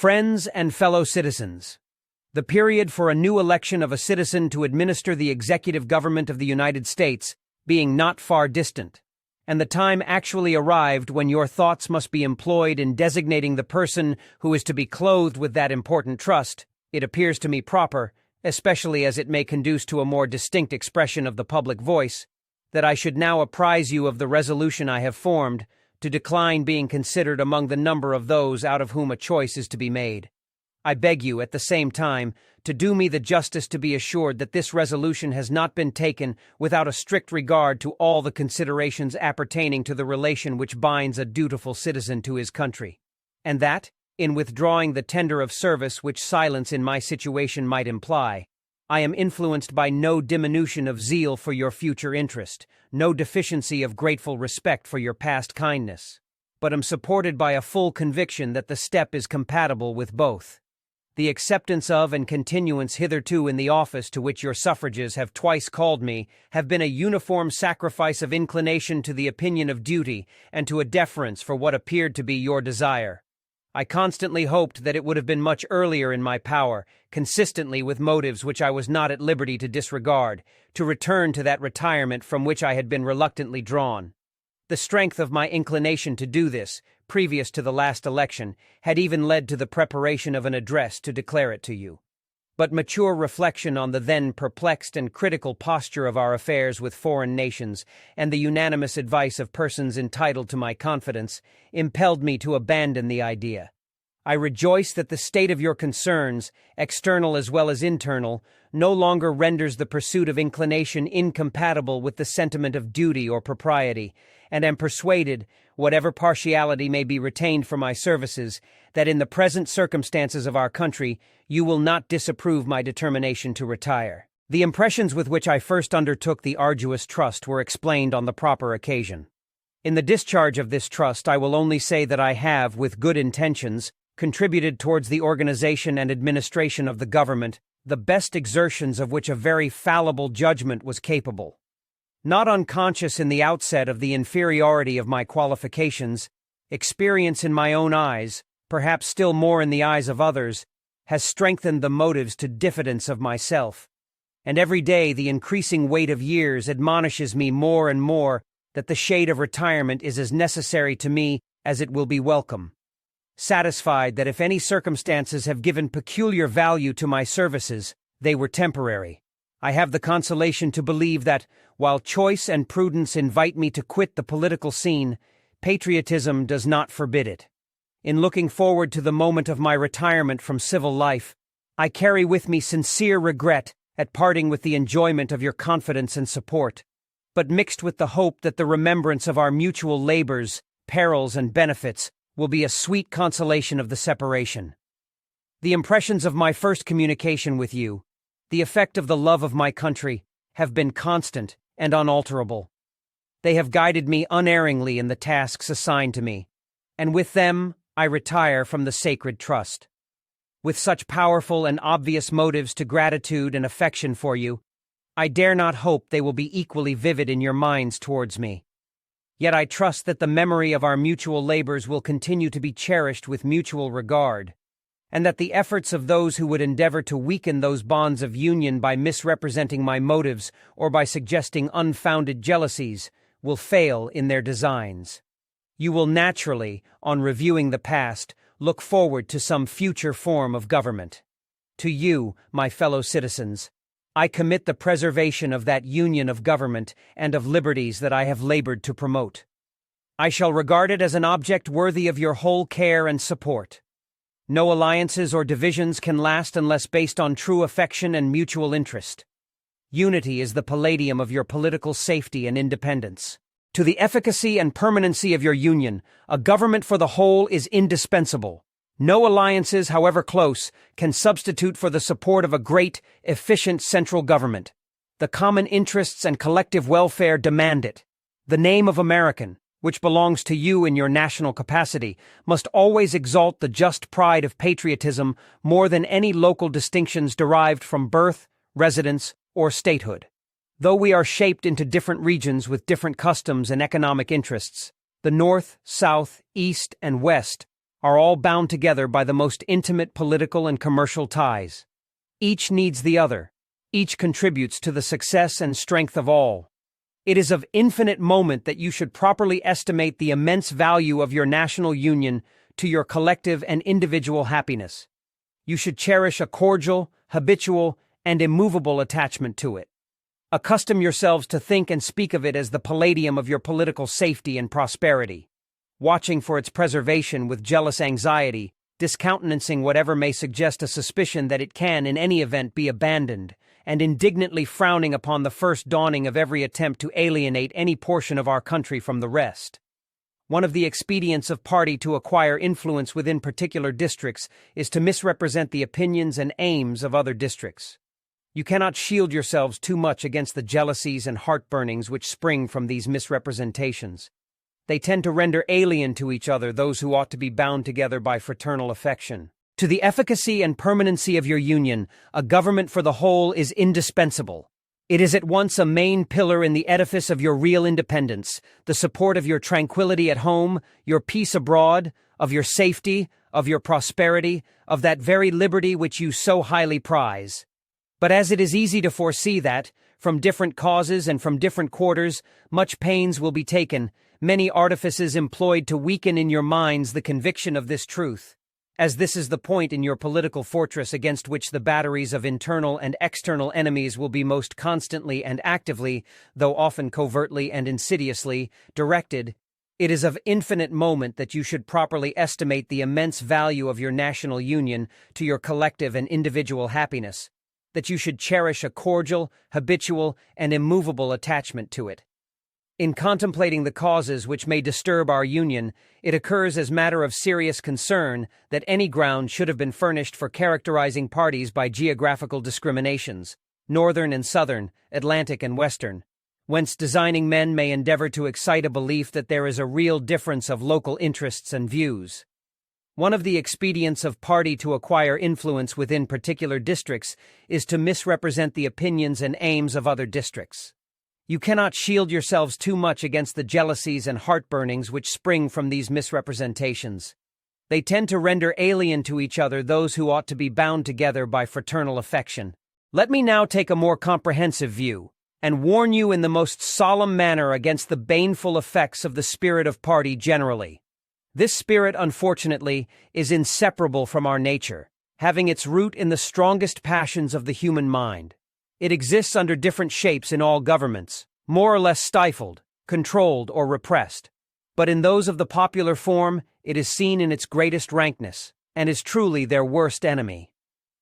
Friends and fellow citizens, the period for a new election of a citizen to administer the executive government of the United States being not far distant, and the time actually arrived when your thoughts must be employed in designating the person who is to be clothed with that important trust, it appears to me proper, especially as it may conduce to a more distinct expression of the public voice, that I should now apprise you of the resolution I have formed to decline being considered among the number of those out of whom a choice is to be made. I beg you, at the same time, to do me the justice to be assured that this resolution has not been taken without a strict regard to all the considerations appertaining to the relation which binds a dutiful citizen to his country, and that, in withdrawing the tender of service which silence in my situation might imply, I am influenced by no diminution of zeal for your future interest, no deficiency of grateful respect for your past kindness, but am supported by a full conviction that the step is compatible with both. The acceptance of and continuance hitherto in the office to which your suffrages have twice called me have been a uniform sacrifice of inclination to the opinion of duty and to a deference for what appeared to be your desire. I constantly hoped that it would have been much earlier in my power, consistently with motives which I was not at liberty to disregard, to return to that retirement from which I had been reluctantly drawn. The strength of my inclination to do this, previous to the last election, had even led to the preparation of an address to declare it to you. But mature reflection on the then perplexed and critical posture of our affairs with foreign nations, and the unanimous advice of persons entitled to my confidence, impelled me to abandon the idea. I rejoice that the state of your concerns, external as well as internal, no longer renders the pursuit of inclination incompatible with the sentiment of duty or propriety, and am persuaded, whatever partiality may be retained for my services, that in the present circumstances of our country you will not disapprove my determination to retire. The impressions with which I first undertook the arduous trust were explained on the proper occasion. In the discharge of this trust I will only say that I have, with good intentions, contributed towards the organization and administration of the government the best exertions of which a very fallible judgment was capable. Not unconscious in the outset of the inferiority of my qualifications, experience in my own eyes, perhaps still more in the eyes of others, has strengthened the motives to diffidence of myself, and every day the increasing weight of years admonishes me more and more that the shade of retirement is as necessary to me as it will be welcome. Satisfied that if any circumstances have given peculiar value to my services, they were temporary, I have the consolation to believe that, while choice and prudence invite me to quit the political scene, patriotism does not forbid it. In looking forward to the moment of my retirement from civil life, I carry with me sincere regret at parting with the enjoyment of your confidence and support, but mixed with the hope that the remembrance of our mutual labors, perils, and benefits will be a sweet consolation of the separation. The impressions of my first communication with you, the effect of the love of my country, have been constant and unalterable. They have guided me unerringly in the tasks assigned to me, and with them I retire from the sacred trust. With such powerful and obvious motives to gratitude and affection for you, I dare not hope they will be equally vivid in your minds towards me. Yet I trust that the memory of our mutual labors will continue to be cherished with mutual regard, and that the efforts of those who would endeavor to weaken those bonds of union by misrepresenting my motives or by suggesting unfounded jealousies will fail in their designs. You will naturally, on reviewing the past, look forward to some future form of government. To you, my fellow citizens, I commit the preservation of that union of government and of liberties that I have labored to promote. I shall regard it as an object worthy of your whole care and support. No alliances or divisions can last unless based on true affection and mutual interest. Unity is the palladium of your political safety and independence. To the efficacy and permanency of your union, a government for the whole is indispensable. No alliances, however close, can substitute for the support of a great, efficient central government. The common interests and collective welfare demand it. The name of American, which belongs to you in your national capacity, must always exalt the just pride of patriotism more than any local distinctions derived from birth, residence, or statehood. Though we are shaped into different regions with different customs and economic interests, the North, South, East, and West are all bound together by the most intimate political and commercial ties. Each needs the other. Each contributes to the success and strength of all. It is of infinite moment that you should properly estimate the immense value of your national union to your collective and individual happiness. You should cherish a cordial, habitual, and immovable attachment to it. Accustom yourselves to think and speak of it as the palladium of your political safety and prosperity, watching for its preservation with jealous anxiety, discountenancing whatever may suggest a suspicion that it can in any event be abandoned, and indignantly frowning upon the first dawning of every attempt to alienate any portion of our country from the rest. One of the expedients of party to acquire influence within particular districts is to misrepresent the opinions and aims of other districts. You cannot shield yourselves too much against the jealousies and heartburnings which spring from these misrepresentations. They tend to render alien to each other those who ought to be bound together by fraternal affection. To the efficacy and permanency of your union, a government for the whole is indispensable. It is at once a main pillar in the edifice of your real independence, the support of your tranquility at home, your peace abroad, of your safety, of your prosperity, of that very liberty which you so highly prize. But as it is easy to foresee that, from different causes and from different quarters, much pains will be taken, many artifices employed to weaken in your minds the conviction of this truth, as this is the point in your political fortress against which the batteries of internal and external enemies will be most constantly and actively, though often covertly and insidiously, directed. It is of infinite moment that you should properly estimate the immense value of your national union to your collective and individual happiness, that you should cherish a cordial, habitual, and immovable attachment to it. In contemplating the causes which may disturb our union, it occurs as matter of serious concern that any ground should have been furnished for characterizing parties by geographical discriminations, northern and southern, Atlantic and western, whence designing men may endeavor to excite a belief that there is a real difference of local interests and views. One of the expedients of party to acquire influence within particular districts is to misrepresent the opinions and aims of other districts. You cannot shield yourselves too much against the jealousies and heartburnings which spring from these misrepresentations. They tend to render alien to each other those who ought to be bound together by fraternal affection. Let me now take a more comprehensive view, and warn you in the most solemn manner against the baneful effects of the spirit of party generally. This spirit, unfortunately, is inseparable from our nature, having its root in the strongest passions of the human mind. It exists under different shapes in all governments, more or less stifled, controlled, or repressed. But in those of the popular form, it is seen in its greatest rankness, and is truly their worst enemy.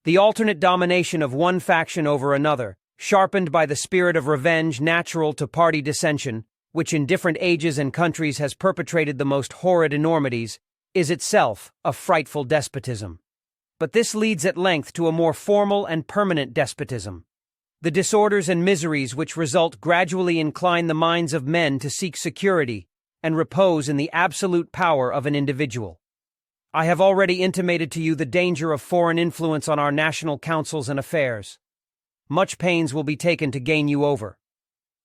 The alternate domination of one faction over another, sharpened by the spirit of revenge natural to party dissension, which in different ages and countries has perpetrated the most horrid enormities, is itself a frightful despotism. But this leads at length to a more formal and permanent despotism. The disorders and miseries which result gradually incline the minds of men to seek security and repose in the absolute power of an individual. I have already intimated to you the danger of foreign influence on our national councils and affairs. Much pains will be taken to gain you over.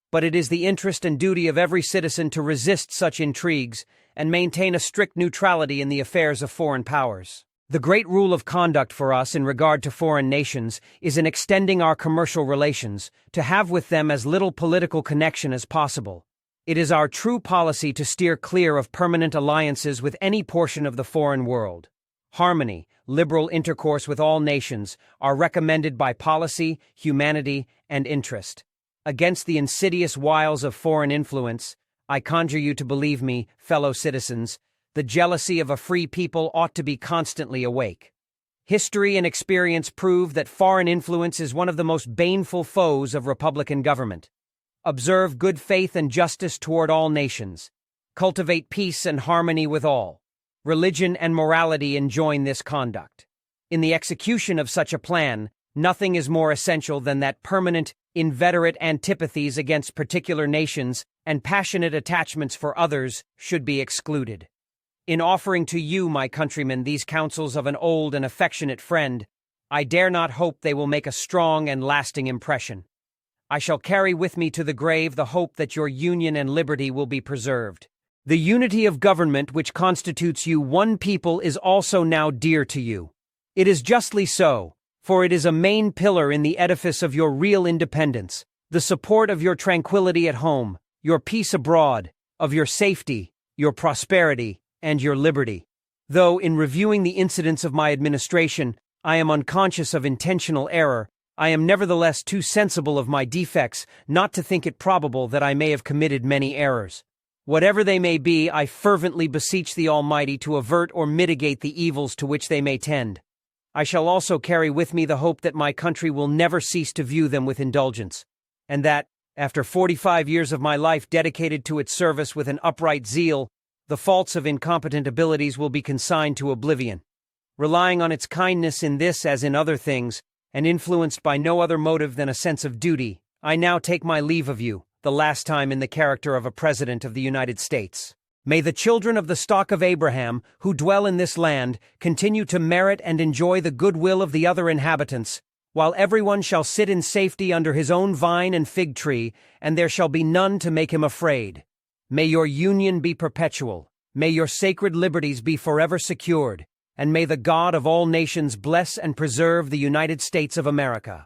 But it is the interest and duty of every citizen to resist such intrigues and maintain a strict neutrality in the affairs of foreign powers. The great rule of conduct for us in regard to foreign nations is in extending our commercial relations to have with them as little political connection as possible. It is our true policy to steer clear of permanent alliances with any portion of the foreign world. Harmony, liberal intercourse with all nations are recommended by policy, humanity, and interest. Against the insidious wiles of foreign influence, I conjure you to believe me, fellow citizens, the jealousy of a free people ought to be constantly awake. History and experience prove that foreign influence is one of the most baneful foes of republican government. Observe good faith and justice toward all nations. Cultivate peace and harmony with all. Religion and morality enjoin this conduct. In the execution of such a plan, nothing is more essential than that permanent, inveterate antipathies against particular nations and passionate attachments for others should be excluded. In offering to you, my countrymen, these counsels of an old and affectionate friend, I dare not hope they will make a strong and lasting impression. I shall carry with me to the grave the hope that your union and liberty will be preserved. The unity of government which constitutes you one people is also now dear to you. It is justly so, for it is a main pillar in the edifice of your real independence, the support of your tranquility at home, your peace abroad, of your safety, your prosperity, and your liberty. Though, in reviewing the incidents of my administration, I am unconscious of intentional error, I am nevertheless too sensible of my defects not to think it probable that I may have committed many errors. Whatever they may be, I fervently beseech the Almighty to avert or mitigate the evils to which they may tend. I shall also carry with me the hope that my country will never cease to view them with indulgence, and that, after 45 years of my life dedicated to its service with an upright zeal, the faults of incompetent abilities will be consigned to oblivion. Relying on its kindness in this as in other things, and influenced by no other motive than a sense of duty, I now take my leave of you, the last time in the character of a President of the United States. May the children of the stock of Abraham, who dwell in this land, continue to merit and enjoy the goodwill of the other inhabitants, while everyone shall sit in safety under his own vine and fig tree, and there shall be none to make him afraid. May your union be perpetual, may your sacred liberties be forever secured, and may the God of all nations bless and preserve the United States of America.